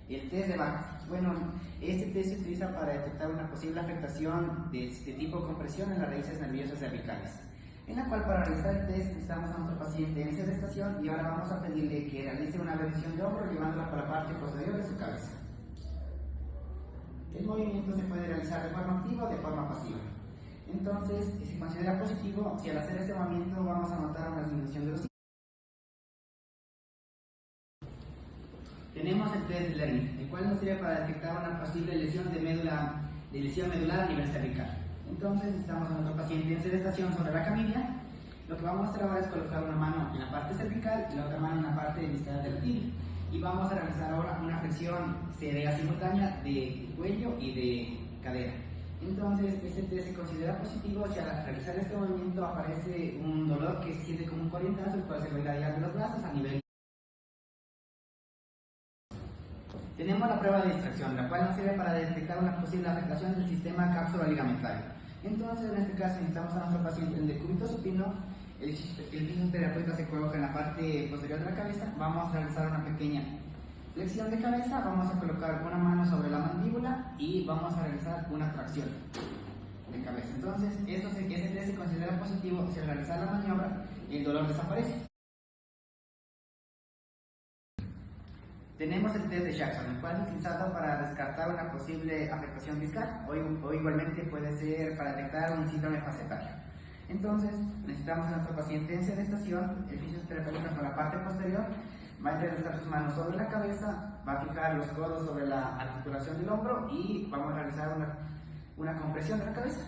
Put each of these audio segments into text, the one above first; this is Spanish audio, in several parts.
El test de Bach. Bueno, este test se utiliza para detectar una posible afectación de tipo compresión en las raíces nerviosas cervicales, en la cual para realizar el test necesitamos a nuestro paciente en sedestación y ahora vamos a pedirle que realice una reversión de hombro llevándola por la parte posterior de su cabeza. El movimiento se puede realizar de forma activa o de forma pasiva. Entonces, se considera positivo si al hacer este movimiento vamos a notar una disminución de los síntomas. Tenemos el test de Lerner, el cual nos sirve para detectar una posible lesión lesión medular a nivel cervical. Entonces, necesitamos a nuestro paciente en sedestación sobre la camilla. Lo que vamos a hacer ahora es colocar una mano en la parte cervical y la otra mano en la parte distal del tibia. Y vamos a realizar ahora una flexión simultánea de cuello y de cadera. Entonces, este test se considera positivo si al realizar este movimiento aparece un dolor que se siente como un corrientazo, el cual se va a irradiar de los brazos a nivel. Tenemos la prueba de distracción, la cual nos sirve para detectar una posible afectación del sistema cápsulo-ligamentario. Entonces, en este caso, necesitamos a nuestro paciente en decúbito supino. El fisioterapeuta se coloca en la parte posterior de la cabeza. Vamos a realizar una pequeña flexión de cabeza. Vamos a colocar una mano sobre la mandíbula y vamos a realizar una tracción de cabeza. Entonces, ese test se considera positivo si al realizar la maniobra el dolor desaparece. Tenemos el test de Jackson, el cual es utilizado para descartar una posible afectación discal o igualmente puede ser para detectar un síndrome facetario. Entonces, necesitamos a nuestro paciente en sedestación. El fisioterapeuta por la parte posterior va a entrelazar sus manos sobre la cabeza, va a fijar los codos sobre la articulación del hombro y vamos a realizar una compresión de la cabeza.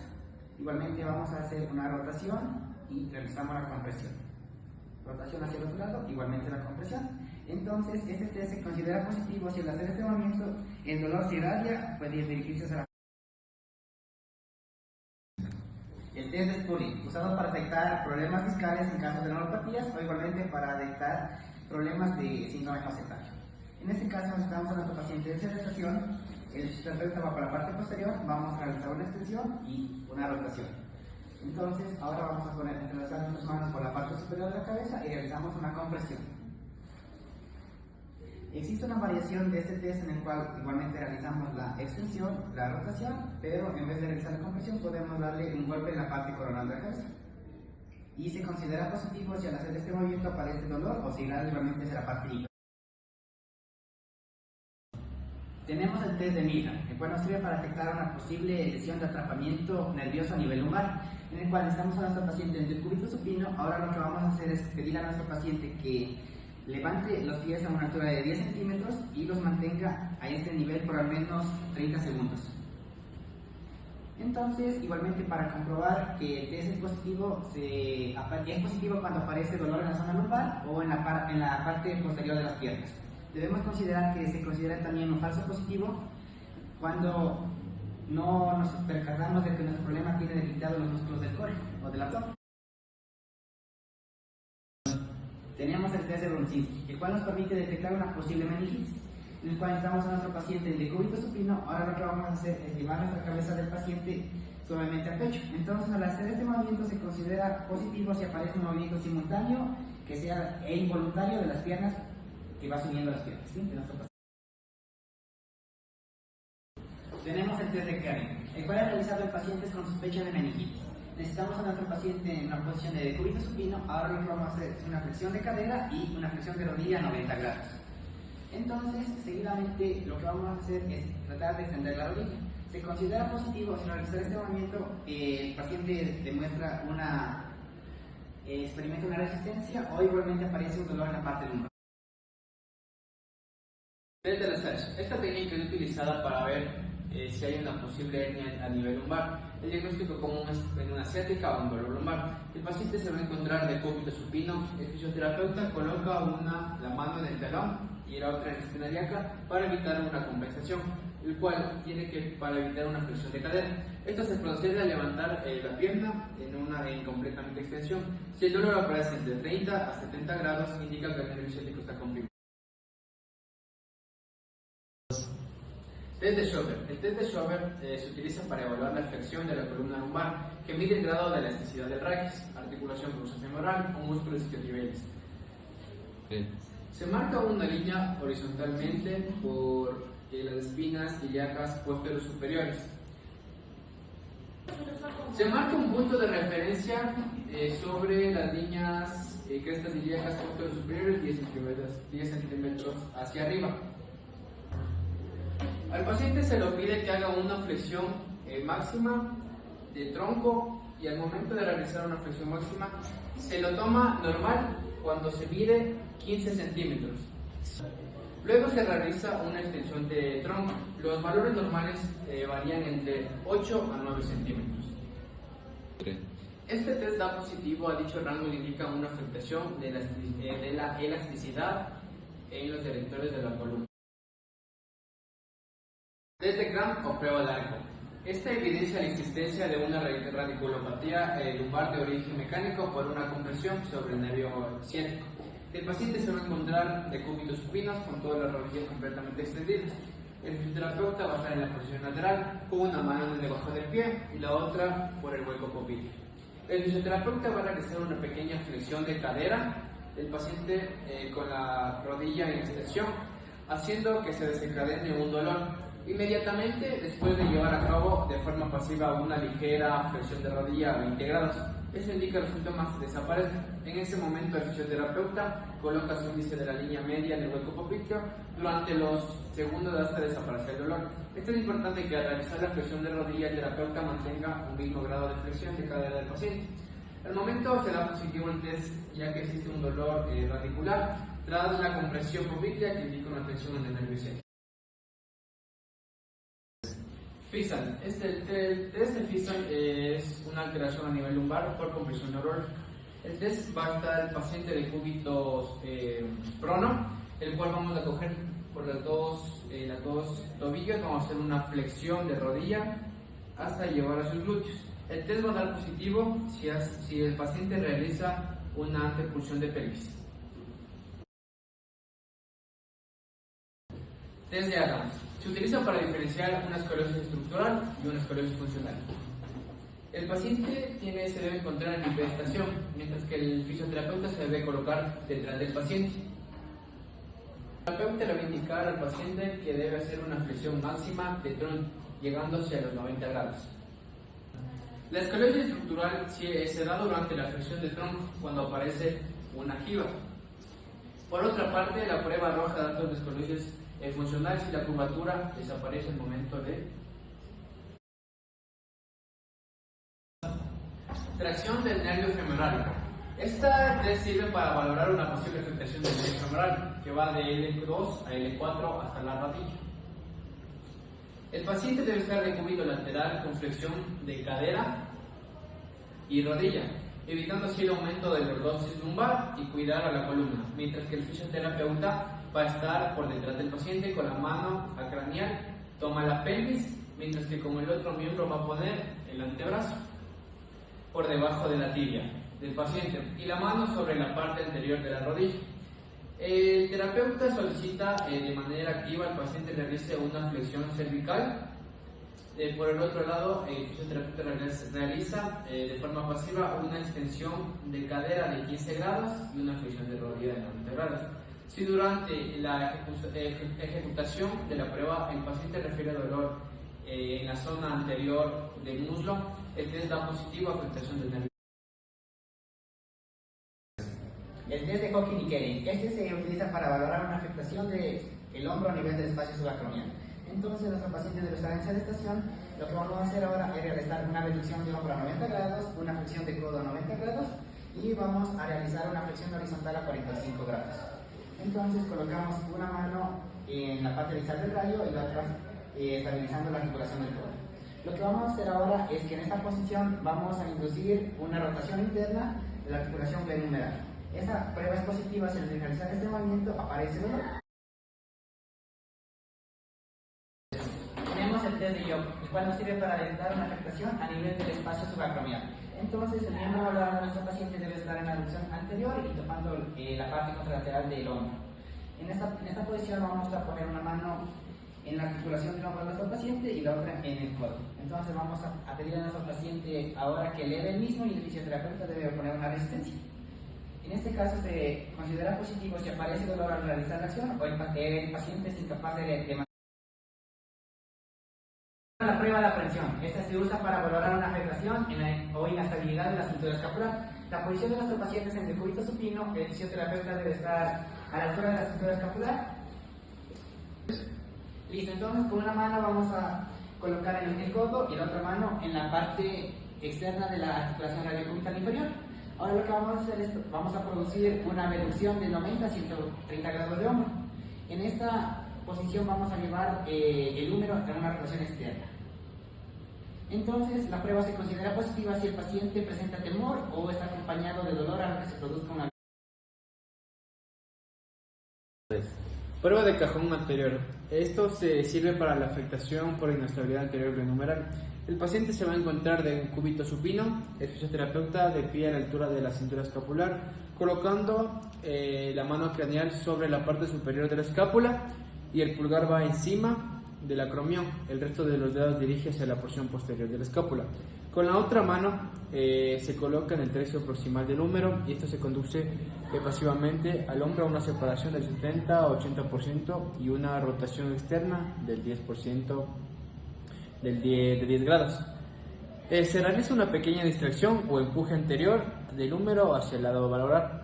Igualmente vamos a hacer una rotación y realizamos la compresión. Rotación hacia el otro lado, igualmente la compresión. Entonces, este test se considera positivo si al hacer este movimiento el dolor se irradia, puede dirigirse hacia la. El test de Scully, usado para detectar problemas discales en caso de neuropatías o igualmente para detectar problemas de síndrome facetario. En este caso, necesitamos a nuestro paciente en sedestación. El fisioterapeuta va para la parte posterior, vamos a realizar una extensión y una rotación. Entonces, ahora vamos a entrelazar nuestras manos por la parte superior de la cabeza y realizamos una compresión. Existe una variación de este test en el cual igualmente realizamos la extensión, la rotación, pero en vez de realizar la compresión podemos darle un golpe en la parte coronal de la cabeza. Y se considera positivo si al hacer este movimiento aparece dolor o si igualmente será parte hígado. Tenemos el test de Milgram, el cual nos sirve para detectar una posible lesión de atrapamiento nervioso a nivel lumbar, en el cual estamos a nuestro paciente en decúbito supino. Ahora lo que vamos a hacer es pedir a nuestro paciente que levante los pies a una altura de 10 centímetros y los mantenga a este nivel por al menos 30 segundos. Entonces, igualmente para comprobar que el test es positivo, es positivo cuando aparece dolor en la zona lumbar o en la parte posterior de las piernas. Debemos considerar que se considera también un falso positivo cuando no nos percatamos de que nuestro problema tiene debilitados los músculos del core o del abdomen. Tenemos el test de Brunzinski, el cual nos permite detectar una posible meningitis, en el cual estamos a nuestro paciente en decúbito supino. Ahora lo que vamos a hacer es llevar nuestra cabeza del paciente suavemente al pecho. Entonces, al hacer este movimiento se considera positivo si aparece un movimiento simultáneo que sea involuntario de las piernas, que va subiendo las piernas, ¿sí? De nuestro paciente. Tenemos el test de Kering, el cual es realizado en pacientes con sospecha de meningitis. Necesitamos a nuestro paciente en una posición de decúbito supino. Ahora lo que vamos a hacer es una flexión de cadera y una flexión de rodilla a 90 grados. Entonces, seguidamente lo que vamos a hacer es tratar de extender la rodilla. Se considera positivo si al realizar este movimiento el paciente demuestra experimenta una resistencia o igualmente aparece un dolor en la parte lumbar. Test de Lesage. Esta técnica es utilizada para ver si hay una posible hernia a nivel lumbar. El diagnóstico común es hernia asiática o un dolor lumbar. El paciente se va a encontrar de decúbito supino. El fisioterapeuta coloca la mano en el talón y la otra en la espina ilíaca para evitar una compensación, el cual tiene que para evitar una flexión de cadera. Esto se procede a levantar la pierna en completamente extensión. Si el dolor aparece entre 30 a 70 grados, indica que el nervio ciático está comprimido. Test de Schober. El test de Schober se utiliza para evaluar la flexión de la columna lumbar, que mide el grado de elasticidad del raquis, articulación cruzofemoral o músculos isquiotibiales. Se marca una línea horizontalmente por las espinas ilíacas posteriores superiores. Se marca un punto de referencia sobre las líneas crestas ilíacas posteriores superiores 10 centímetros hacia arriba. Al paciente se le pide que haga una flexión máxima de tronco, y al momento de realizar una flexión máxima se lo toma normal cuando se mide 15 centímetros. Luego se realiza una extensión de tronco. Los valores normales varían entre 8 a 9 centímetros. Este test da positivo a dicho rango y indica una afectación de la elasticidad en los directores de la columna. Test de Gram o prueba de arco. Esta evidencia la existencia de una radiculopatía lumbar de origen mecánico por una compresión sobre el nervio ciático. El paciente se va a encontrar decúbitos supinos con todas las rodillas completamente extendidas. El fisioterapeuta va a estar en la posición lateral con una mano debajo del pie y la otra por el hueco popliteo. El fisioterapeuta va a realizar una pequeña flexión de cadera del paciente con la rodilla en extensión, haciendo que se desencadene un dolor. Inmediatamente después de llevar a cabo de forma pasiva una ligera flexión de rodilla a 20 grados, eso indica que los síntomas desaparecen. En ese momento el fisioterapeuta coloca su índice de la línea media en el hueco popliteo durante los segundos hasta desaparecer el dolor. Esto es importante que al realizar la flexión de rodilla el terapeuta mantenga un mismo grado de flexión de cadera del paciente. Al momento se da positivo el test, ya que existe un dolor radicular tras la compresión poplitea que indica una tensión en el nervio ciático. FISAL. Este test de FISAL es una alteración a nivel lumbar por compresión neurológica. El test va a estar el paciente de cúbitos prono, el cual vamos a coger por los dos tobillos, vamos a hacer una flexión de rodilla hasta llevar a sus glúteos. El test va a dar positivo si el paciente realiza una antepulsión de pelvis. Test de Adams. Se utiliza para diferenciar una esclerosis estructural y una esclerosis funcional. El paciente se debe encontrar en hiperestación, mientras que el fisioterapeuta se debe colocar detrás del paciente. El terapeuta le va a indicar al paciente que debe hacer una flexión máxima de tronco, llegando hacia los 90 grados. La esclerosis estructural se da durante la flexión de tronco, cuando aparece una jiba. Por otra parte, la prueba arroja datos de esclerosis funcional si la curvatura desaparece en el momento de tracción del nervio femoral. Esta test sirve para valorar una posible afectación del nervio femoral que va de L2 a L4 hasta la rodilla. El paciente debe estar de cúbito lateral con flexión de cadera y rodilla, evitando así el aumento de la lordosis lumbar y cuidar a la columna, mientras que el fisioterapeuta va a estar por detrás del paciente con la mano acraneal, toma la pelvis, mientras que con el otro miembro va a poner el antebrazo por debajo de la tibia del paciente y la mano sobre la parte anterior de la rodilla. El terapeuta solicita de manera activa al paciente realice una flexión cervical. Por el otro lado, el fisioterapeuta realiza de forma pasiva una extensión de cadera de 15 grados y una flexión de rodilla de 90 grados. Si durante la ejecutación de la prueba el paciente refiere dolor en la zona anterior del muslo, el test da positivo a afectación del nervio. El test de Hocking y Kering. Este se utiliza para valorar una afectación del hombro a nivel del espacio subacromial. Entonces, nuestro paciente debe estar en sedación. Lo que vamos a hacer ahora es realizar una reducción de hombro a 90 grados, una flexión de codo a 90 grados y vamos a realizar una flexión horizontal a 45 grados. Entonces colocamos una mano en la parte distal del radio y la otra estabilizando la articulación del codo. Lo que vamos a hacer ahora es que en esta posición vamos a inducir una rotación interna de la articulación glenohumeral. Esta prueba es positiva si al realizar este movimiento aparece dolor. Tenemos el test de Young, el cual nos sirve para detectar una afectación a nivel del espacio subacromial. Entonces, el miembro valorado de nuestro paciente debe estar en la aducción anterior y topando la parte contralateral del hombro. En esta posición vamos a poner una mano en la articulación del hombro de nuestro paciente y la otra en el codo. Entonces, vamos a pedir a nuestro paciente ahora que eleve el mismo y el fisioterapeuta debe poner una resistencia. En este caso, se considera positivo si aparece dolor al realizar la acción o el paciente es incapaz de se usa para valorar una afectación o inestabilidad de la cintura escapular. La posición de nuestros pacientes en decúbito supino, el fisioterapeuta debe estar a la altura de la cintura escapular. Listo, entonces con una mano vamos a colocar el codo y la otra mano en la parte externa de la articulación radiocubital inferior. Ahora lo que vamos a hacer es, vamos a producir una reducción de 90 a 130 grados de hombro. En esta posición vamos a llevar el húmero a una rotación externa. Entonces, la prueba se considera positiva si el paciente presenta temor o está acompañado de dolor a lo que se produzca una... Prueba de cajón anterior. Esto se sirve para la afectación por inestabilidad anterior glenumeral. El paciente se va a encontrar de un cúbito supino, el fisioterapeuta de pie a la altura de la cintura escapular, colocando la mano craneal sobre la parte superior de la escápula y el pulgar va encima del acromión. El resto de los dedos dirige hacia la porción posterior de la escápula. Con la otra mano se coloca en el tercio proximal del húmero y esto se conduce pasivamente al hombro a una separación del 70 a 80% y una rotación externa del 10% de 10 grados. Se realiza una pequeña distracción o empuje anterior del húmero hacia el lado valorar.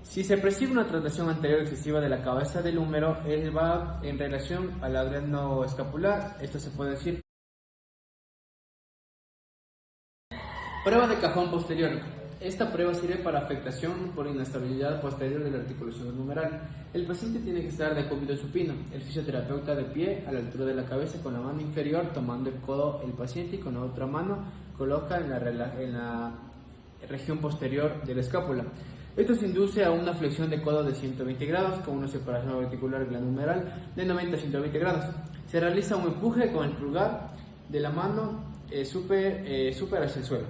Si se percibe una traslación anterior excesiva de la cabeza del húmero, va en relación al adreno escapular. Esto se puede decir. Prueba de cajón posterior. Esta prueba sirve para afectación por inestabilidad posterior de la articulación humeral. El paciente tiene que estar de cúbito supino. El fisioterapeuta de pie a la altura de la cabeza con la mano inferior tomando el codo el paciente y con la otra mano coloca en la región posterior de la escápula. Esto se induce a una flexión de codo de 120 grados con una separación auricular glandumeral de 90 a 120 grados. Se realiza un empuje con el pulgar de la mano super hacia el suelo.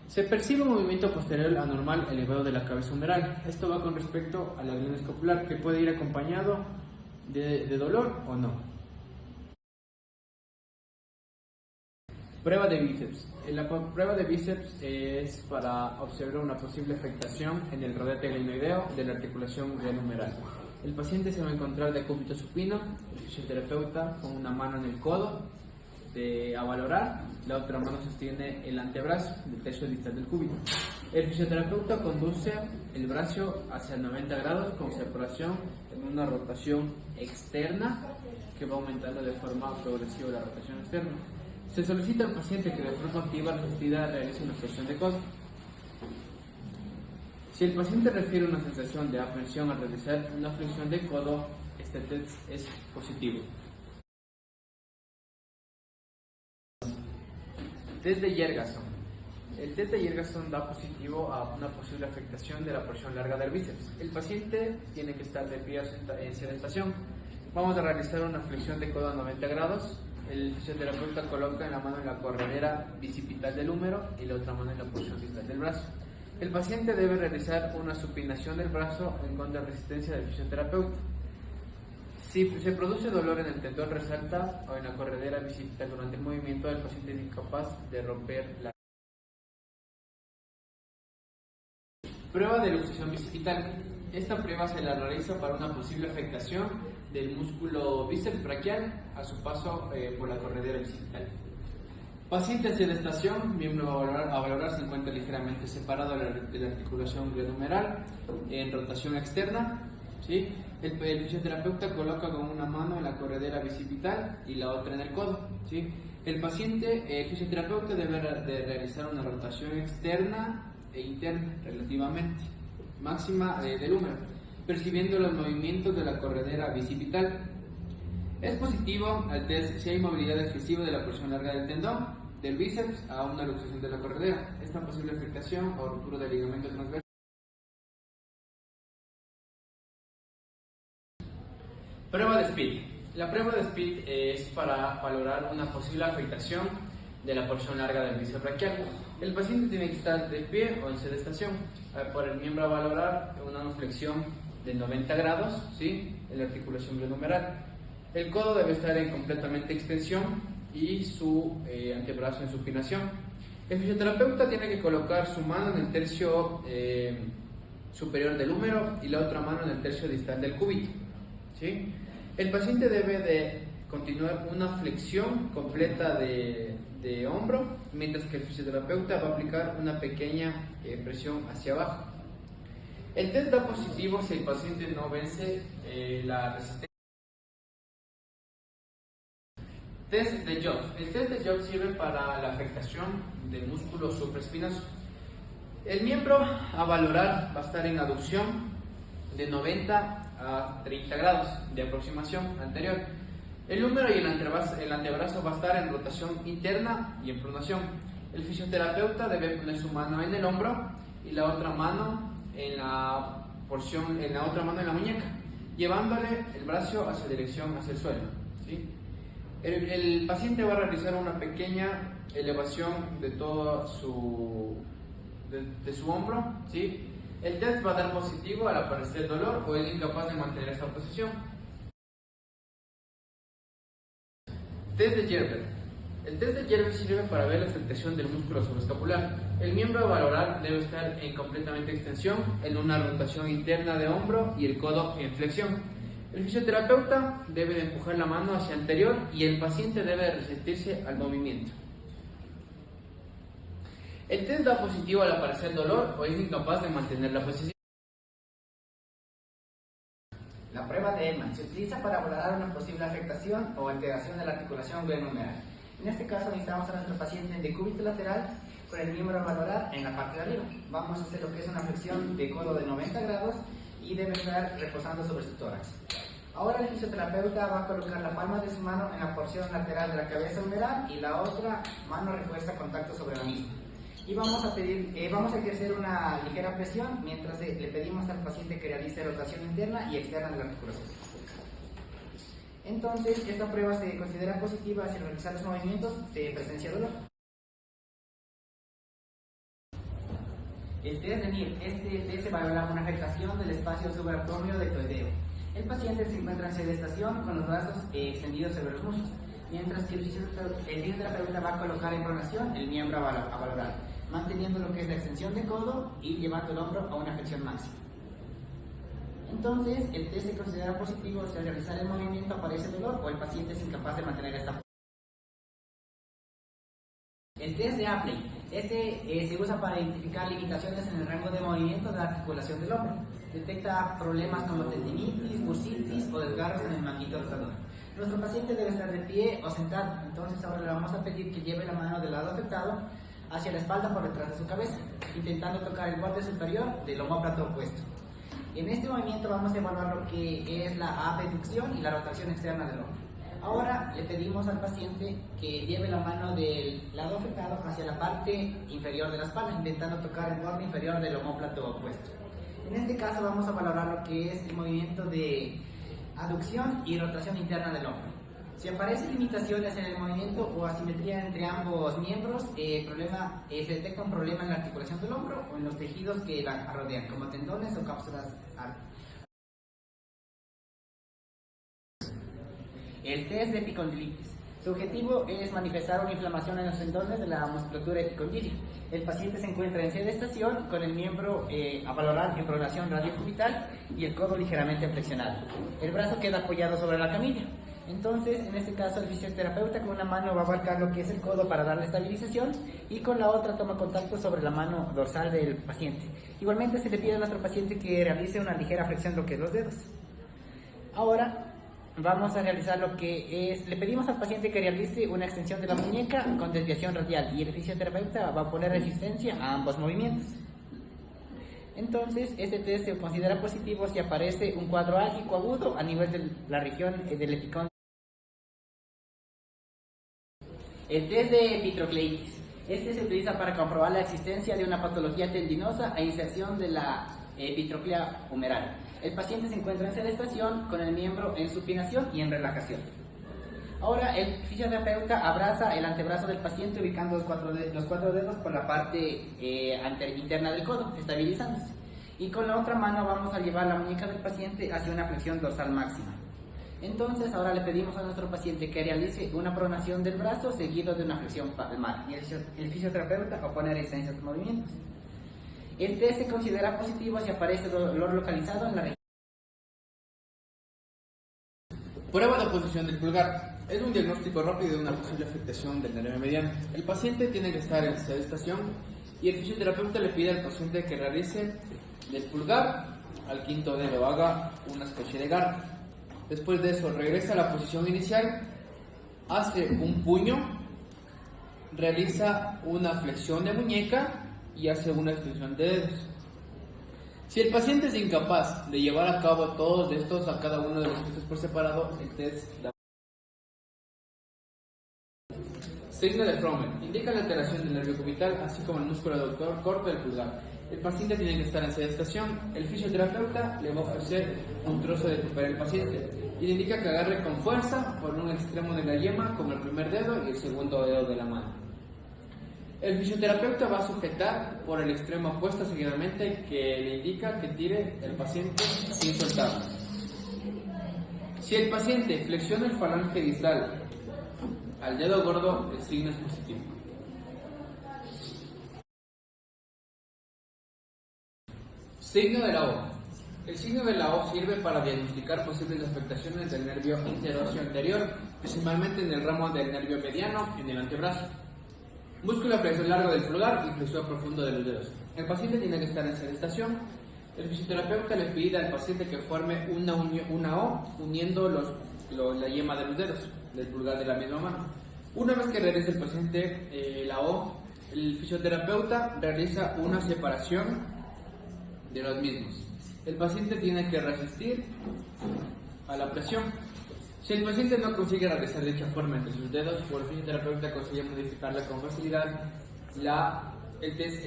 Se percibe un movimiento posterior anormal elevado de la cabeza humeral. Esto va con respecto a la glándula escapular, que puede ir acompañado de dolor o no. Prueba de bíceps. La prueba de bíceps es para observar una posible afectación en el rodete glenoideo de la articulación glenumeral. El paciente se va a encontrar de cúbito supino, el fisioterapeuta con una mano en el codo a valorar, la otra mano sostiene el antebrazo del tercio distal del cúbito. El fisioterapeuta conduce el brazo hacia 90 grados con separación en una rotación externa que va aumentando de forma progresiva la rotación externa. Se solicita al paciente que de forma activa repetida realice una flexión de codo. Si el paciente refiere una sensación de aprensión al realizar una flexión de codo, este test es positivo. Test de Yergason. El test de Yergason da positivo a una posible afectación de la porción larga del bíceps. El paciente tiene que estar de pie en sedestación. Vamos a realizar una flexión de codo a 90 grados. El fisioterapeuta coloca la mano en la corredera bicipital del húmero y la otra mano en la porción distal del brazo. El paciente debe realizar una supinación del brazo en contra de resistencia del fisioterapeuta. Si se produce dolor en el tendón resalta o en la corredera bicipital durante el movimiento, el paciente es incapaz de romper la prueba de luxación bicipital. Esta prueba se la realiza para una posible afectación del músculo bíceps braquial a su paso por la corredera bicipital. Paciente en sedestación, miembro a valorar se encuentra ligeramente separado de la articulación glenumeral en rotación externa. ¿Sí? El fisioterapeuta coloca con una mano en la corredera bicipital y la otra en el codo. ¿Sí? El fisioterapeuta debe realizar una rotación externa e interna relativamente máxima del húmero, percibiendo los movimientos de la corredera bicipital. Es positivo al test si hay movilidad excesiva de la porción larga del tendón del bíceps a una luxación de la corredera. Esta posible afectación o ruptura del ligamento transversal. Prueba de Speed. La prueba de Speed es para valorar una posible afectación de la porción larga del bíceps braquial. El paciente tiene que estar de pie o en sedestación. Por el miembro a valorar una flexión de 90 grados, ¿sí? En la articulación glenumeral. El codo debe estar en completamente extensión y su antebrazo en supinación. El fisioterapeuta tiene que colocar su mano en el tercio superior del húmero y la otra mano en el tercio distal del cúbito. ¿sí? El paciente debe de continuar una flexión completa de hombro, mientras que el fisioterapeuta va a aplicar una pequeña presión hacia abajo. El test da positivo si el paciente no vence la resistencia. Test de Job. El test de Job sirve para la afectación del músculo supraespinoso. El miembro a valorar va a estar en aducción de 90 a 30 grados de aproximación anterior. El húmero y el antebrazo va a estar en rotación interna y en pronación. El fisioterapeuta debe poner su mano en el hombro y la otra mano en la otra mano en la muñeca, llevándole el brazo hacia dirección hacia el suelo, ¿sí? El paciente va a realizar una pequeña elevación de todo su hombro, ¿sí? El test va a dar positivo al aparecer dolor o es incapaz de mantener esta posición. Test de Gerber. El test de Gerber sirve para ver la afectación del músculo subescapular. El miembro a valorar debe estar en completamente extensión, en una rotación interna de hombro y el codo en flexión. El fisioterapeuta debe de empujar la mano hacia anterior y el paciente debe resistirse al movimiento. El test da positivo al aparecer dolor o es incapaz de mantener la posición. La prueba de Eman se utiliza para valorar una posible afectación o alteración de la articulación glenohumeral. En este caso necesitamos a nuestro paciente en decúbito lateral con el miembro a valorar en la parte de arriba. Vamos a hacer lo que es una flexión de codo de 90 grados y debe estar reposando sobre su tórax. Ahora el fisioterapeuta va a colocar la palma de su mano en la porción lateral de la cabeza humeral y la otra mano repuesta contacto sobre la misma. Y vamos a ejercer una ligera presión mientras le pedimos al paciente que realice rotación interna y externa de la articulación. Entonces, esta prueba se considera positiva si al realizar los movimientos de presencia de dolor. El test de NIR. Este test valora una afectación del espacio subaracnoideo deltoideo. El paciente se encuentra en sedestación con los brazos extendidos sobre los muslos, mientras que el fisioterapeuta va a colocar en pronación el miembro a valorar, manteniendo lo que es la extensión de codo y llevando el hombro a una flexión máxima. Entonces, el test se considera positivo si al realizar el movimiento aparece dolor o el paciente es incapaz de mantener esta posición. El test de Apley. Se usa para identificar limitaciones en el rango de movimiento de la articulación del hombro. Detecta problemas como tendinitis, bursitis o desgarros en el manguito rotador. Nuestro paciente debe estar de pie o sentado, entonces ahora le vamos a pedir que lleve la mano del lado afectado hacia la espalda por detrás de su cabeza, intentando tocar el borde superior del omóplato opuesto. En este movimiento vamos a evaluar lo que es la abducción y la rotación externa del hombro. Ahora le pedimos al paciente que lleve la mano del lado afectado hacia la parte inferior de la espalda, intentando tocar el borde inferior del omóplato opuesto. En este caso vamos a valorar lo que es el movimiento de aducción y rotación interna del hombro. Si aparecen limitaciones en el movimiento o asimetría entre ambos miembros, se detecta un problema en la articulación del hombro o en los tejidos que la rodean, como tendones o cápsulas. El test de epicondilitis. Su objetivo es manifestar una inflamación en los tendones de la musculatura epicondílica. El paciente se encuentra en sedestación con el miembro a valorar en pronación radiocubital y el codo ligeramente flexionado. El brazo queda apoyado sobre la camilla. Entonces, en este caso, el fisioterapeuta con una mano va a abarcar lo que es el codo para darle estabilización y con la otra toma contacto sobre la mano dorsal del paciente. Igualmente se le pide a nuestro paciente que realice una ligera flexión de lo que es los dedos. Ahora vamos a realizar lo que es, le pedimos al paciente que realice una extensión de la muñeca con desviación radial y el fisioterapeuta va a poner resistencia a ambos movimientos. Entonces, este test se considera positivo si aparece un cuadro álgico agudo a nivel de la región del epicóndilo. El test de epitrocleitis. Este se utiliza para comprobar la existencia de una patología tendinosa e inserción de la epitroclea humeral. El paciente se encuentra en sedestación con el miembro en supinación y en relajación. Ahora el fisioterapeuta abraza el antebrazo del paciente ubicando los cuatro dedos por la parte interna del codo, estabilizándose. Y con la otra mano vamos a llevar la muñeca del paciente hacia una flexión dorsal máxima. Entonces ahora le pedimos a nuestro paciente que realice una pronación del brazo seguido de una flexión palmar. Y el fisioterapeuta opone resistencia a los movimientos. El test se considera positivo si aparece dolor localizado en la región Prueba de posición del pulgar. Es un diagnóstico rápido de una posible afectación del nervio mediano. El paciente tiene que estar en sedestación y el fisioterapeuta le pide al paciente que realice del pulgar al quinto dedo, haga una especie de garra. Después de eso regresa a la posición inicial, hace un puño, realiza una flexión de muñeca y hace una extensión de dedos. Si el paciente es incapaz de llevar a cabo todos estos a cada uno de los gestos por separado, el test da. Signo de Frommel. Indica la alteración del nervio cubital, así como el músculo aductor corto del pulgar. El paciente tiene que estar en sedestación. El fisioterapeuta le va a ofrecer un trozo de papel al paciente y le indica que agarre con fuerza por un extremo de la yema con el primer dedo y el segundo dedo de la mano. El fisioterapeuta va a sujetar por el extremo opuesto seguidamente, que le indica que tire el paciente sin soltarlo. Si el paciente flexiona el falange distal al dedo gordo, el signo es positivo. Signo de la O. El signo de la O sirve para diagnosticar posibles afectaciones del nervio interóseo anterior, principalmente en el ramo del nervio mediano en el antebrazo. Músculo flexor largo del pulgar y flexor profundo de los dedos. El paciente tiene que estar en sedestación. El fisioterapeuta le pide al paciente que forme una O uniendo la yema de los dedos del pulgar de la misma mano. Una vez que realice el paciente la O, el fisioterapeuta realiza una separación de los mismos. El paciente tiene que resistir a la presión. Si el paciente no consigue realizar dicha forma entre sus dedos, o el fisioterapeuta consigue modificarla con facilidad, el test.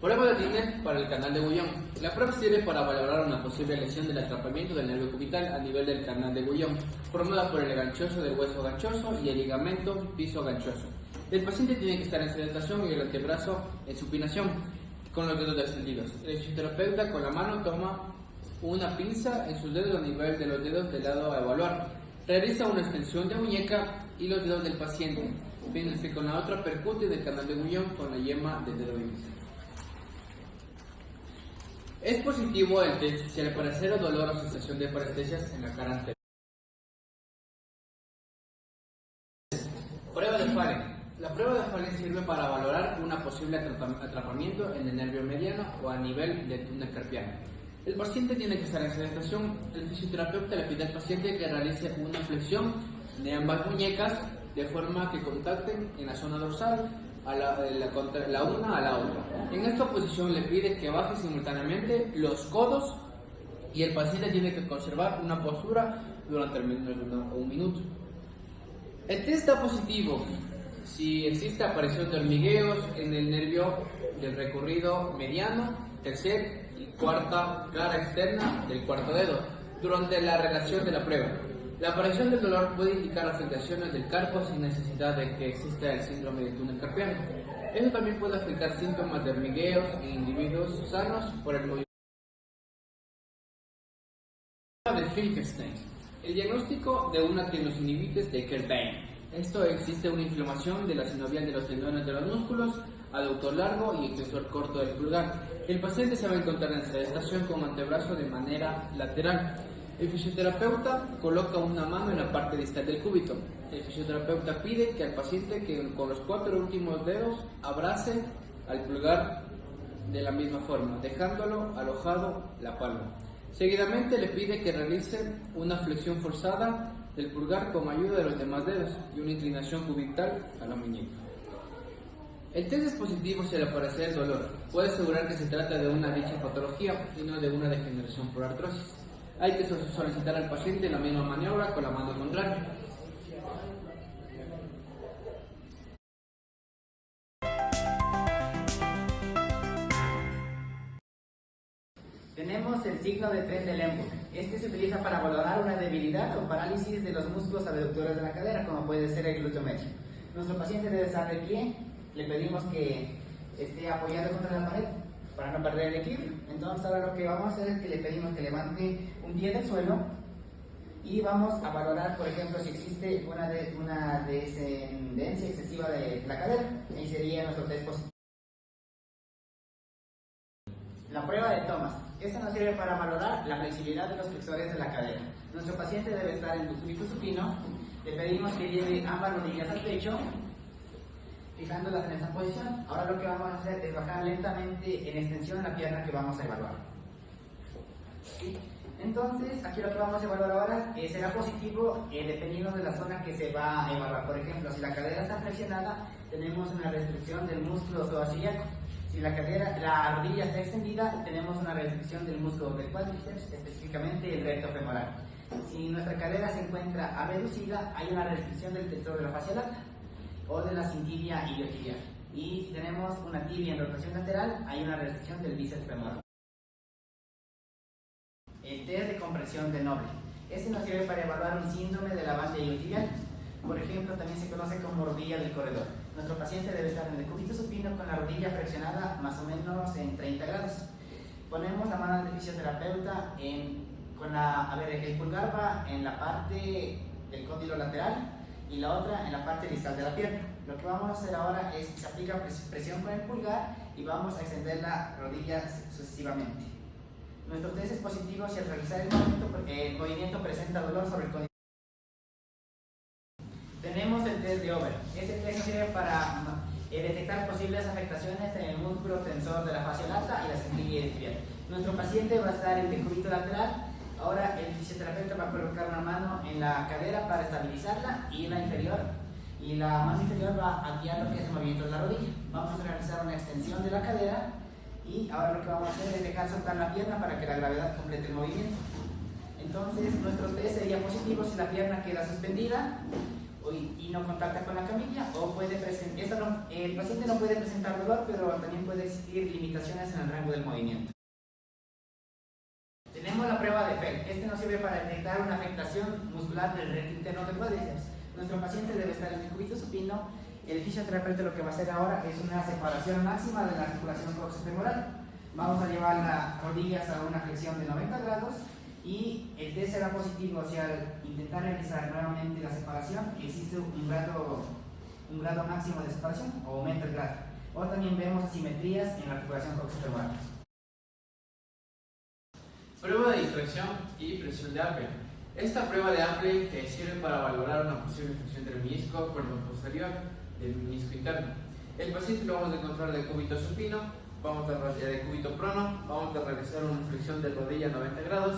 Prueba de Tinel para el canal de Guyon. La prueba sirve para valorar una posible lesión del atrapamiento del nervio cubital a nivel del canal de Guyon, formada por el ganchoso del hueso ganchoso y el ligamento piso ganchoso. El paciente tiene que estar en sedestación y el antebrazo en supinación, con los dedos descendidos. El fisioterapeuta con la mano toma una pinza en sus dedos a nivel de los dedos del lado a evaluar. Realiza una extensión de muñeca y los dedos del paciente, mientras que con la otra percute del canal de Guyon con la yema del dedo índice. Es positivo el test si al parecer o dolor o sensación de parestesias en la cara anterior. Prueba de Fallen. La prueba de Fallen sirve para valorar una posible atrapamiento en el nervio mediano o a nivel del túnel carpiano. El paciente tiene que estar en sedestación. El fisioterapeuta le pide al paciente que realice una flexión de ambas muñecas de forma que contacten en la zona dorsal la una a la otra. En esta posición le pide que baje simultáneamente los codos y el paciente tiene que conservar una postura durante al menos un minuto. El test da positivo si existe aparición de hormigueos en el nervio del recorrido mediano, tercer y cuarta cara externa del cuarto dedo durante la realización de la prueba. La aparición del dolor puede indicar afectaciones del carpo sin necesidad de que exista el síndrome del túnel carpiano. Eso también puede afectar síntomas de hormigueos en individuos sanos por el movimiento de Finkelstein. El diagnóstico de una tendinosinusitis de Kerbein. Esto existe una inflamación de la sinovial de los tendones de los músculos, aductor largo y extensor corto del pulgar. El paciente se va a encontrar en sedestación con antebrazo de manera lateral. El fisioterapeuta coloca una mano en la parte distal del cúbito. El fisioterapeuta pide que al paciente que con los 4 últimos dedos abrace al pulgar de la misma forma, dejándolo alojado la palma. Seguidamente le pide que realice una flexión forzada del pulgar con ayuda de los demás dedos y una inclinación cubital a la muñeca. El test es positivo si al aparecer dolor. Puede asegurar que se trata de una dicha patología y no de una degeneración por artrosis. Hay que solicitar al paciente la misma maniobra con la mano contraria. Tenemos el signo de Trendelenburg. Este se utiliza para valorar una debilidad o parálisis de los músculos abductores de la cadera, como puede ser el glúteo medio. Nuestro paciente debe estar de pie. Le pedimos que esté apoyado contra la pared para no perder el equilibrio. Entonces ahora lo que vamos a hacer es que le pedimos que levante un pie del suelo y vamos a valorar, por ejemplo, si existe una descendencia excesiva de la cadera. Ahí sería nuestro test positivo. La prueba de Thomas. Esto nos sirve para valorar la flexibilidad de los flexores de la cadera. Nuestro paciente debe estar en decúbito supino. Le pedimos que lleve ambas rodillas al pecho, fijándolas en esta posición. Ahora lo que vamos a hacer es bajar lentamente en extensión la pierna que vamos a evaluar. ¿Sí? Entonces, aquí lo que vamos a evaluar ahora será positivo dependiendo de la zona que se va a evaluar. Por ejemplo, si la cadera está flexionada, tenemos una restricción del músculo psoasíaco. Si la rodilla está extendida, tenemos una restricción del músculo del cuádriceps, específicamente el recto femoral. Si nuestra cadera se encuentra abducida, hay una restricción del tensor de la fascia lata o de la cintibia iliotibial. Y si tenemos una tibia en rotación lateral, hay una restricción del bíceps femoral. El test de compresión de Noble. Este nos sirve para evaluar un síndrome de la banda iliotibial. Por ejemplo, también se conoce como rodilla del corredor. Nuestro paciente debe estar en decúbito supino con la rodilla flexionada más o menos en 30 grados. Ponemos la mano del fisioterapeuta el pulgar va en la parte del cóndilo lateral y la otra en la parte distal de la pierna. Lo que vamos a hacer ahora es que se aplica presión con el pulgar y vamos a extender la rodilla sucesivamente. Nuestro test es positivo si al realizar el movimiento presenta dolor sobre el cóndilo. Tenemos el test de Over. Este test sirve para detectar posibles afectaciones en el músculo tensor de la fascia lata y la cintibia iliotibial. Nuestro paciente va a estar en decúbito lateral. Ahora el fisioterapeuta va a colocar una mano en la cadera para estabilizarla y la inferior. Y la mano inferior va a guiar lo que es el movimiento de la rodilla. Vamos a realizar una extensión de la cadera y ahora lo que vamos a hacer es dejar soltar la pierna para que la gravedad complete el movimiento. Entonces nuestro test sería positivo si la pierna queda suspendida y no contacta con la camilla, o el paciente no puede presentar dolor, pero también puede existir limitaciones en el rango del movimiento. Tenemos la prueba de Feld. Este nos sirve para detectar una afectación muscular del recto interno del cuádriceps. Nuestro paciente debe estar en decúbito supino. El fisioterapeuta lo que va a hacer ahora es una separación máxima de la articulación coxofemoral. Vamos a llevar las rodillas a una flexión de 90 grados y el test será positivo si al intentar realizar nuevamente la separación existe un grado máximo de separación o aumenta el grado. O también vemos asimetrías en la articulación coxofemoral. Prueba de distracción y presión de Apple. Esta prueba de Apple sirve para valorar una posible infección del menisco cuerno posterior del menisco interno. El paciente lo vamos a encontrar de decúbito supino, de decúbito prono, vamos a realizar una flexión de rodilla a 90 grados.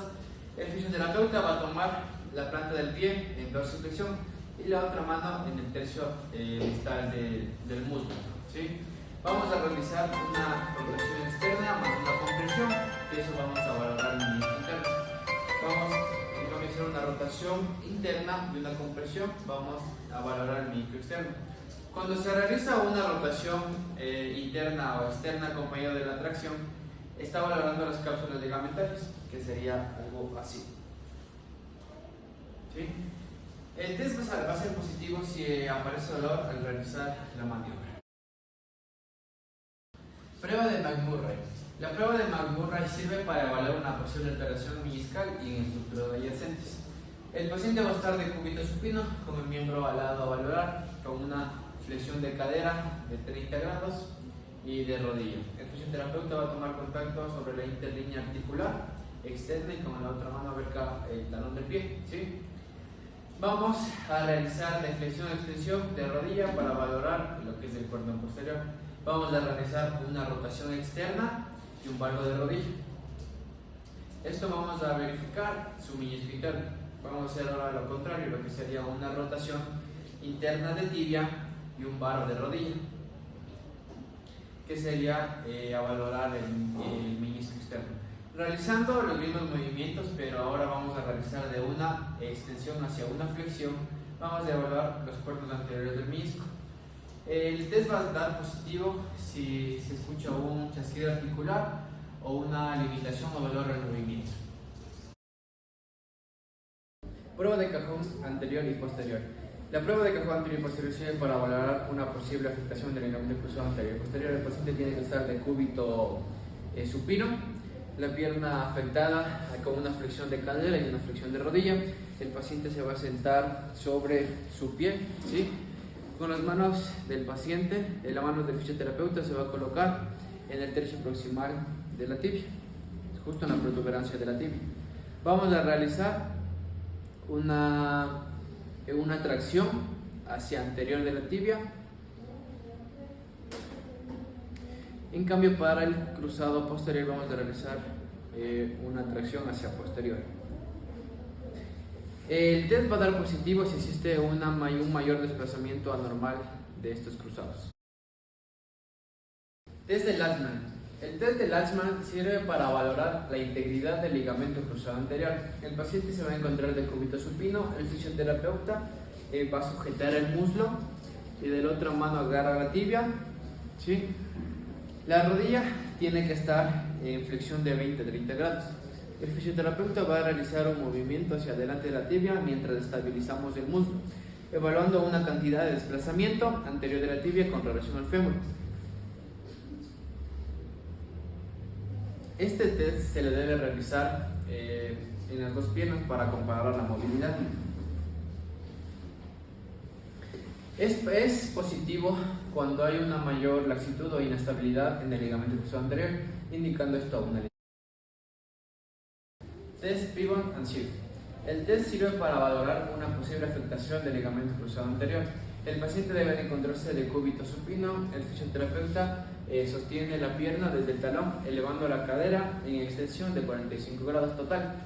El fisioterapeuta va a tomar la planta del pie en dorsiflexión y la otra mano en el tercio distal del muslo, ¿sí? Vamos a realizar una rotación externa más una compresión, que eso vamos a valorar en el menisco interno. Vamos a realizar una rotación interna y una compresión, vamos a valorar el menisco externo. Cuando se realiza una rotación interna o externa acompañada de la tracción, está valorando las cápsulas ligamentarias, que sería algo así. ¿Sí? El test va a ser positivo si aparece dolor al realizar la maniobra. Prueba de McMurray. La prueba de McMurray sirve para evaluar una posible alteración meniscal y en estructuras adyacentes. El paciente va a estar de decúbito supino con el miembro al lado a valorar, con una flexión de cadera de 30 grados y de rodilla. El fisioterapeuta va a tomar contacto sobre la interlínea articular externa y con la otra mano abarca el talón del pie, ¿sí? Vamos a realizar de flexión a extensión de rodilla para valorar lo que es el cordón posterior. Vamos a realizar una rotación externa y un valgo de rodilla. Esto vamos a verificar su menisco interno. Vamos a hacer ahora lo contrario, lo que sería una rotación interna de tibia y un varo de rodilla, que sería a valorar el menisco externo. Realizando los mismos movimientos, pero ahora vamos a realizar de una extensión hacia una flexión, vamos a evaluar los cuerpos anteriores del menisco. El test va a dar positivo si se escucha un chasquido articular o una limitación o dolor al movimiento. Prueba de cajón anterior y posterior. La prueba de cajón anterior y posterior sirve para valorar una posible afectación del ligamento cruzado anterior y posterior. El paciente tiene que estar de decúbito supino, la pierna afectada con una flexión de cadera y una flexión de rodilla. El paciente se va a sentar sobre su pie, ¿sí? Con las manos del paciente, las manos del fisioterapeuta se va a colocar en el tercio proximal de la tibia. justo en la protuberancia de la tibia. Vamos a realizar una tracción hacia anterior de la tibia. En cambio, para el cruzado posterior vamos a realizar una tracción hacia posterior. El test va a dar positivo si existe un mayor desplazamiento anormal de estos cruzados. Test de Latchman. El test de Latchman sirve para valorar la integridad del ligamento cruzado anterior. El paciente se va a encontrar de cúbito supino, el fisioterapeuta va a sujetar el muslo y de la otra mano agarra la tibia, ¿sí? La rodilla tiene que estar en flexión de 20-30 grados. El fisioterapeuta va a realizar un movimiento hacia adelante de la tibia mientras estabilizamos el muslo, evaluando una cantidad de desplazamiento anterior de la tibia con relación al fémur. Este test se le debe realizar en las dos piernas para comparar la movilidad. Es positivo cuando hay una mayor laxitud o inestabilidad en el ligamento cruzado anterior, indicando esto a una lesión. Test Pivot and Shift. El test sirve para valorar una posible afectación del ligamento cruzado anterior. El paciente debe encontrarse de cúbito supino. El fisioterapeuta sostiene la pierna desde el talón, elevando la cadera en extensión de 45 grados total.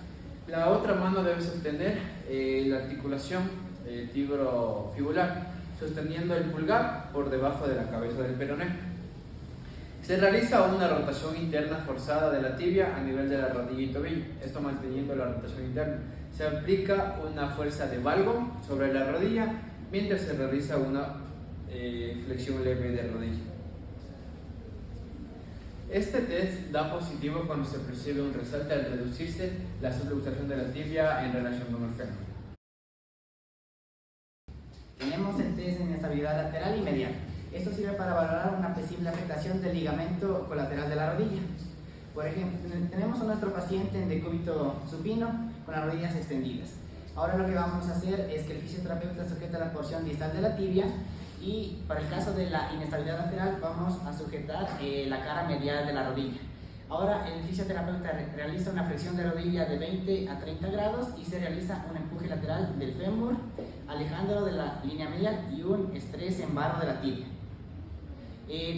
La otra mano debe sostener la articulación tibrofibular, sosteniendo el pulgar por debajo de la cabeza del peroné. Se realiza una rotación interna forzada de la tibia a nivel de la rodilla y tobillo, esto manteniendo la rotación interna. Se aplica una fuerza de valgo sobre la rodilla mientras se realiza una flexión leve de rodilla. Este test da positivo cuando se percibe un resalte al reducirse la subluxación de la tibia en relación con el fémur. Tenemos el test de inestabilidad lateral y medial. Esto sirve para valorar una posible afectación del ligamento colateral de la rodilla. Por ejemplo, tenemos a nuestro paciente en decúbito supino con las rodillas extendidas. Ahora lo que vamos a hacer es que el fisioterapeuta sujeta la porción distal de la tibia y para el caso de la inestabilidad lateral vamos a sujetar la cara medial de la rodilla. Ahora el fisioterapeuta realiza una flexión de rodilla de 20 a 30 grados y se realiza un empuje lateral del fémur, alejándolo de la línea medial y un estrés en barro de la tibia.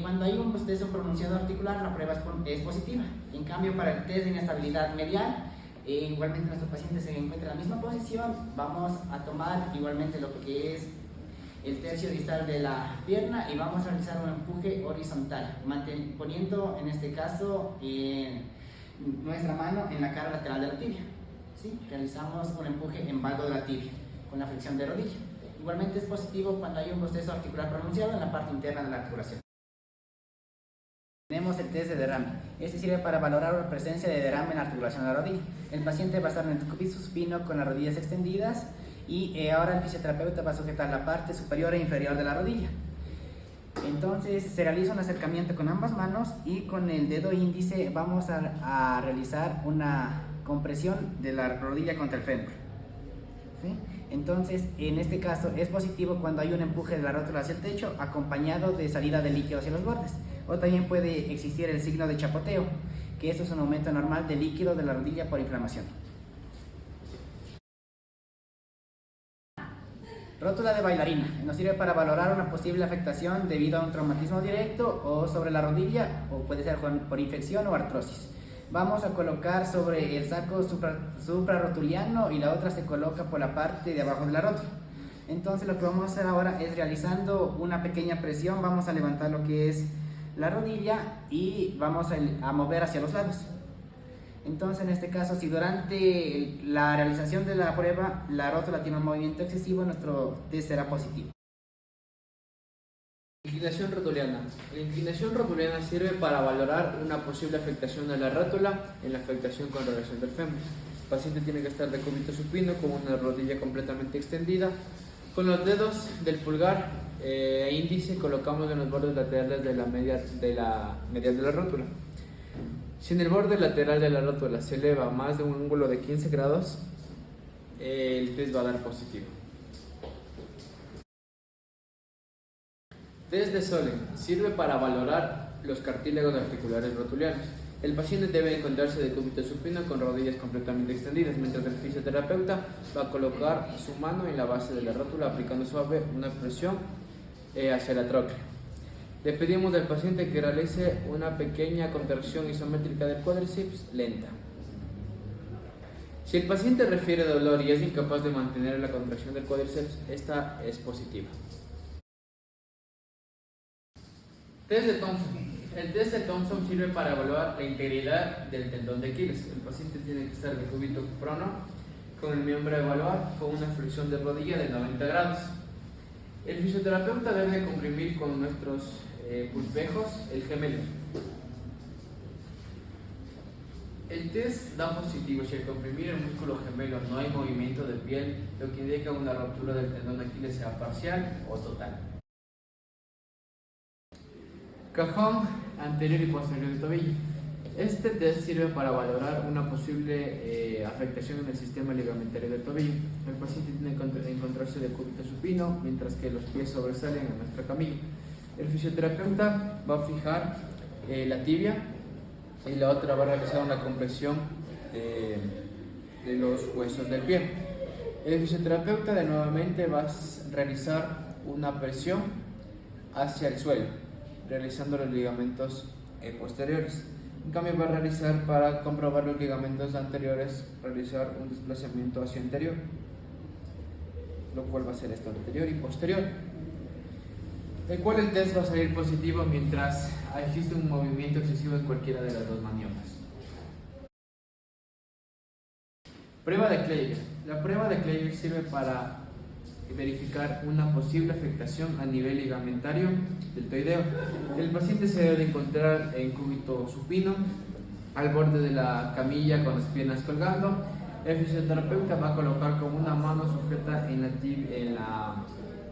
Cuando hay un bostezo pronunciado articular, la prueba es positiva. En cambio, para el test de inestabilidad medial, igualmente nuestro paciente se encuentra en la misma posición. Vamos a tomar igualmente lo que es el tercio distal de la pierna y vamos a realizar un empuje horizontal, poniendo en este caso nuestra mano en la cara lateral de la tibia. ¿Sí? Realizamos un empuje en valgo de la tibia con la flexión de rodilla. Igualmente es positivo cuando hay un bostezo articular pronunciado en la parte interna de la articulación. Tenemos el test de derrame. Este sirve para valorar la presencia de derrame en la articulación de la rodilla. El paciente va a estar en el cúbito supino con las rodillas extendidas y ahora el fisioterapeuta va a sujetar la parte superior e inferior de la rodilla. Entonces se realiza un acercamiento con ambas manos y con el dedo índice vamos a realizar una compresión de la rodilla contra el fémur. ¿Sí? Entonces, en este caso es positivo cuando hay un empuje de la rótula hacia el techo acompañado de salida de líquido hacia los bordes. O también puede existir el signo de chapoteo, que eso es un aumento normal de líquido de la rodilla por inflamación. Rótula de bailarina. Nos sirve para valorar una posible afectación debido a un traumatismo directo o sobre la rodilla, o puede ser por infección o artrosis. Vamos a colocar sobre el saco suprarrotuliano y la otra se coloca por la parte de abajo de la rótula. Entonces lo que vamos a hacer ahora es realizando una pequeña presión, vamos a levantar lo que es la rodilla y vamos a mover hacia los lados. Entonces en este caso, si durante la realización de la prueba la rótula tiene un movimiento excesivo, nuestro test será positivo. Inclinación rotuliana. La inclinación rotuliana sirve para valorar una posible afectación de la rótula en la afectación con relación del fémur. El paciente tiene que estar de cúbito supino con una rodilla completamente extendida. Con los dedos del pulgar e índice colocamos en los bordes laterales de la medial de la rótula. Si en el borde lateral de la rótula se eleva más de un ángulo de 15 grados, el test va a dar positivo. Test de Solen sirve para valorar los cartílagos articulares rotulianos. El paciente debe encontrarse de cúbito supino con rodillas completamente extendidas, mientras el fisioterapeuta va a colocar su mano en la base de la rótula aplicando suave una presión hacia la tróclea. Le pedimos al paciente que realice una pequeña contracción isométrica del cuádriceps lenta. Si el paciente refiere dolor y es incapaz de mantener la contracción del cuádriceps, esta es positiva. Test de Thompson. El test de Thompson sirve para evaluar la integridad del tendón de Aquiles. El paciente tiene que estar de cúbito prono con el miembro a evaluar con una flexión de rodilla de 90 grados. El fisioterapeuta debe comprimir con nuestros pulpejos el gemelo. El test da positivo si al comprimir el músculo gemelo no hay movimiento de piel, lo que indica una ruptura del tendón de Aquiles sea parcial o total. Cajón anterior y posterior del tobillo. Este test sirve para valorar una posible afectación en el sistema ligamentario del tobillo. El paciente tiene que encontrarse de cúbito supino, mientras que los pies sobresalen en nuestra camilla. El fisioterapeuta va a fijar la tibia y la otra va a realizar una compresión de los huesos del pie. El fisioterapeuta nuevamente va a realizar una presión hacia el suelo, realizando los ligamentos posteriores. En cambio, va a realizar, para comprobar los ligamentos anteriores, realizar un desplazamiento hacia anterior, lo cual va a ser esto, anterior y posterior, el cual el test va a salir positivo mientras existe un movimiento excesivo en cualquiera de las dos maniobras. Prueba de Kleyer. La prueba de Kleyer sirve para verificar una posible afectación a nivel ligamentario del deltoideo. El paciente se debe de encontrar en cúbito supino, al borde de la camilla con las piernas colgando. El fisioterapeuta va a colocar con una mano sujeta en la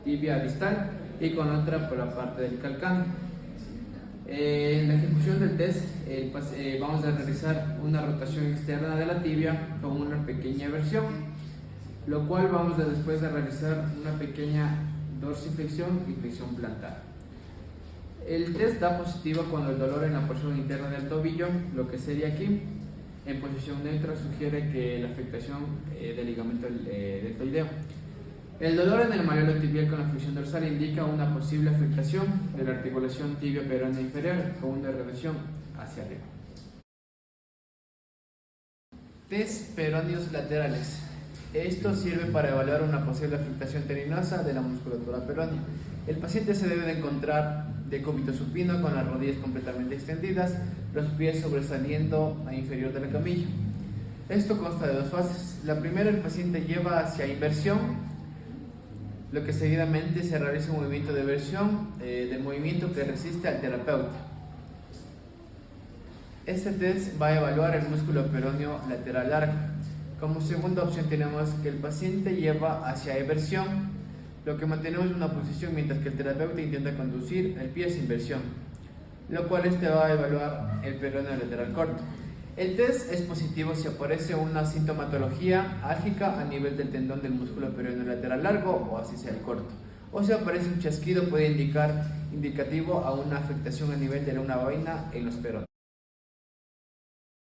tibia distal y con otra por la parte del calcáneo. En la ejecución del test vamos a realizar una rotación externa de la tibia con una pequeña eversión, lo cual vamos a después a realizar una pequeña dorsiflexión y flexión plantar. El test da positivo cuando el dolor en la porción interna del tobillo, lo que sería aquí, en posición neutra, sugiere que la afectación del ligamento deltoideo. El dolor en el malleolo tibial con la flexión dorsal indica una posible afectación de la articulación tibio-peronea inferior con una reversión hacia arriba. Test peroneos laterales. Esto sirve para evaluar una posible afectación tendinosa de la musculatura peronea. El paciente se debe de encontrar de cúbito supino con las rodillas completamente extendidas, los pies sobresaliendo a inferior de la camilla. Esto consta de dos fases. La primera, el paciente lleva hacia inversión, lo que seguidamente se realiza un movimiento de versión del movimiento que resiste al terapeuta. Este test va a evaluar el músculo peroneo lateral largo. Como segunda opción tenemos que el paciente lleva hacia eversión, lo que mantenemos en una posición mientras que el terapeuta intenta conducir el pie sin versión, lo cual este va a evaluar el peroneo lateral corto. El test es positivo si aparece una sintomatología álgica a nivel del tendón del músculo peroneo lateral largo o así sea el corto, o si aparece un chasquido puede indicativo a una afectación a nivel de una vaina en los peroneos.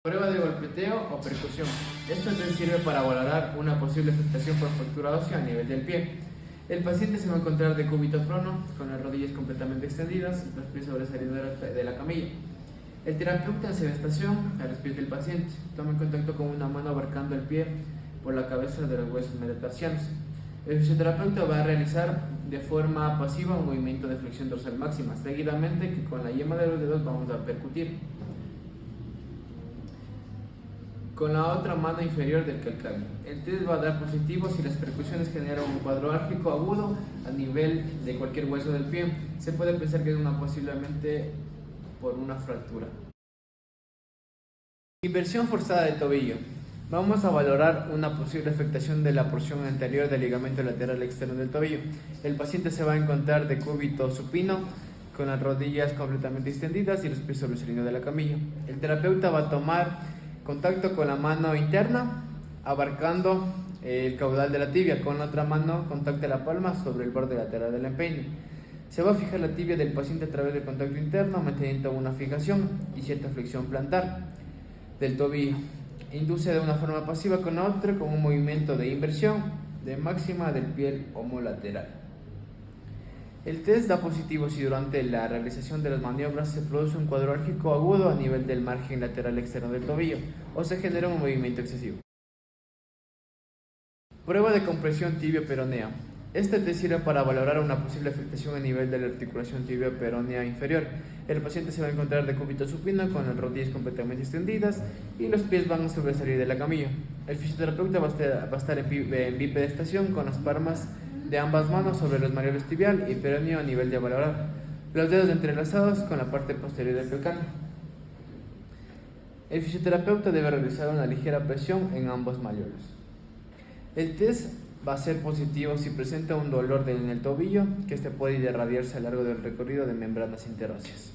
Prueba de golpeteo o percusión. Esto test sirve para valorar una posible afectación por fractura ósea a nivel del pie. El paciente se va a encontrar de cúbito prono, con las rodillas completamente extendidas, los pies sobresaliendo de la camilla. El terapeuta hace estación a los pies del paciente. Toma en contacto con una mano abarcando el pie por la cabeza de los huesos metatarsianos. El fisioterapeuta va a realizar de forma pasiva un movimiento de flexión dorsal máxima, seguidamente que con la yema de los dedos vamos a percutir con la otra mano inferior del calcáneo. El test va a dar positivo si las percusiones generan un cuadro álgico agudo a nivel de cualquier hueso del pie. Se puede pensar que es posiblemente por una fractura. Inversión forzada del tobillo. Vamos a valorar una posible afectación de la porción anterior del ligamento lateral externo del tobillo. El paciente se va a encontrar de cúbito supino, con las rodillas completamente extendidas y los pies sobresaliendo de la camilla. El terapeuta va a tomar contacto con la mano interna, abarcando el caudal de la tibia. Con la otra mano contacta la palma sobre el borde lateral del empeine. Se va a fijar la tibia del paciente a través del contacto interno manteniendo una fijación y cierta flexión plantar del tobillo. Induce de una forma pasiva con otra con un movimiento de inversión de máxima del pie homolateral. El test da positivo si durante la realización de las maniobras se produce un cuadro álgico agudo a nivel del margen lateral externo del tobillo o se genera un movimiento excesivo. Prueba de compresión tibio-peronea. Este test sirve para valorar una posible afectación a nivel de la articulación tibio-peronea inferior. El paciente se va a encontrar de cúbito supino con las rodillas completamente extendidas y los pies van a sobresalir de la camilla. El fisioterapeuta va a estar en bipedestación con las palmas de ambas manos sobre los mareolos tibial y peroneo a nivel de valorar. Los dedos entrelazados con la parte posterior del calcáneo. El fisioterapeuta debe realizar una ligera presión en ambos mareolos. El test va a ser positivo si presenta un dolor en el tobillo, que este puede irradiarse a lo largo del recorrido de membranas interóseas.